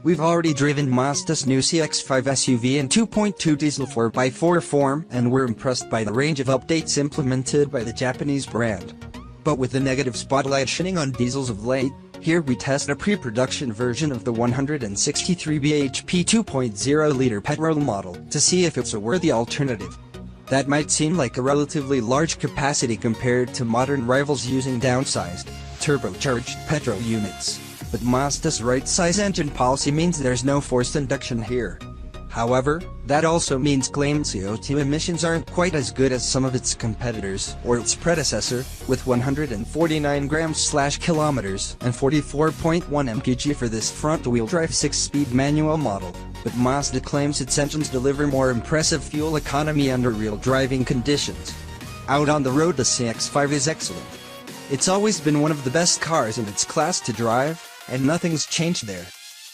We've already driven Mazda's new CX-5 SUV in 2.2 diesel 4x4 form, and we're impressed by the range of updates implemented by the Japanese brand. But with the negative spotlight shining on diesels of late, here we test a pre-production version of the 163 bhp 2.0-liter petrol model to see if it's a worthy alternative. That might seem like a relatively large capacity compared to modern rivals using downsized, turbocharged petrol units. But Mazda's right-size engine policy means there's no forced induction here. However, that also means claimed CO2 emissions aren't quite as good as some of its competitors or its predecessor, with 149 grams/kilometers and 44.1 mpg for this front-wheel drive 6-speed manual model. But Mazda claims its engines deliver more impressive fuel economy under real driving conditions. Out on the road, the CX-5 is excellent. It's always been one of the best cars in its class to drive, and nothing's changed there.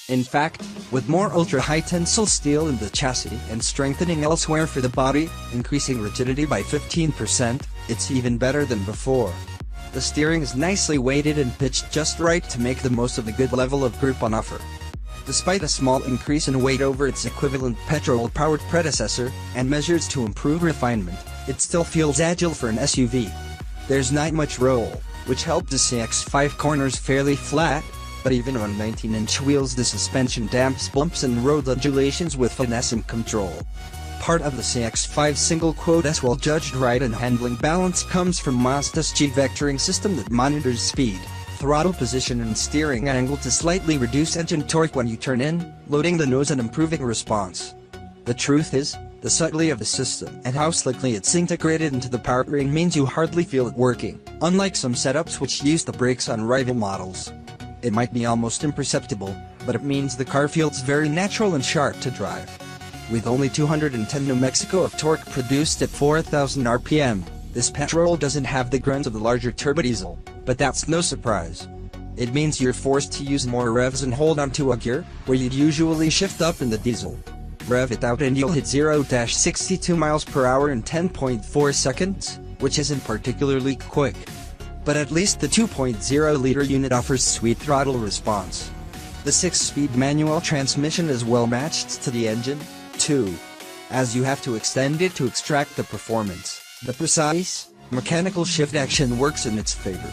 In fact, with more ultra-high tensile steel in the chassis and strengthening elsewhere for the body, increasing rigidity by 15%, it's even better than before. The steering is nicely weighted and pitched just right to make the most of the good level of grip on offer. Despite a small increase in weight over its equivalent petrol-powered predecessor, and measures to improve refinement, it still feels agile for an SUV. There's not much roll, which helped the CX-5 corners fairly flat, but even on 19-inch wheels the suspension damps bumps and road undulations with finesse and control. Part of the CX-5's single-quote well-judged ride and handling balance comes from Mazda's G-vectoring system that monitors speed, throttle position and steering angle to slightly reduce engine torque when you turn in, loading the nose and improving response. The truth is, the subtlety of the system and how slickly it's integrated into the powertrain means you hardly feel it working, unlike some setups which use the brakes on rival models. It might be almost imperceptible, but it means the car feels very natural and sharp to drive. With only 210 New Mexico of torque produced at 4,000 RPM, this petrol doesn't have the grunt of the larger turbodiesel, but that's no surprise. It means you're forced to use more revs and hold onto a gear, where you'd usually shift up in the diesel. Rev it out and you'll hit 0-62 miles per hour in 10.4 seconds, which isn't particularly quick. But at least the 2.0-liter unit offers sweet throttle response. The 6-speed manual transmission is well matched to the engine, too, as you have to extend it to extract the performance. The precise, mechanical shift action works in its favor.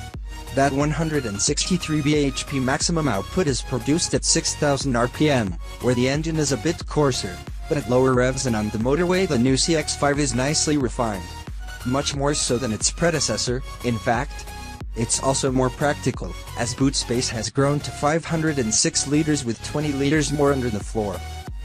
That 163 bhp maximum output is produced at 6,000 RPM, where the engine is a bit coarser, but at lower revs and on the motorway the new CX-5 is nicely refined. Much more so than its predecessor, in fact. It's also more practical, as boot space has grown to 506 liters with 20 liters more under the floor.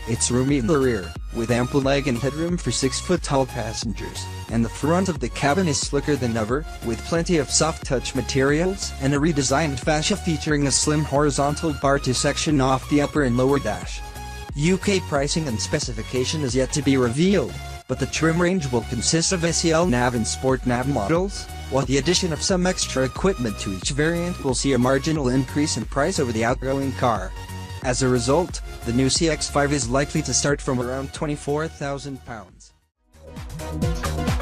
It's roomy in the rear, with ample leg and headroom for 6-foot-tall passengers, and the front of the cabin is slicker than ever, with plenty of soft-touch materials and a redesigned fascia featuring a slim horizontal bar to section off the upper and lower dash. UK pricing and specification is yet to be revealed, but the trim range will consist of SEL nav and Sport nav models, while the addition of some extra equipment to each variant will see a marginal increase in price over the outgoing car. As a result, the new CX-5 is likely to start from around £24,000.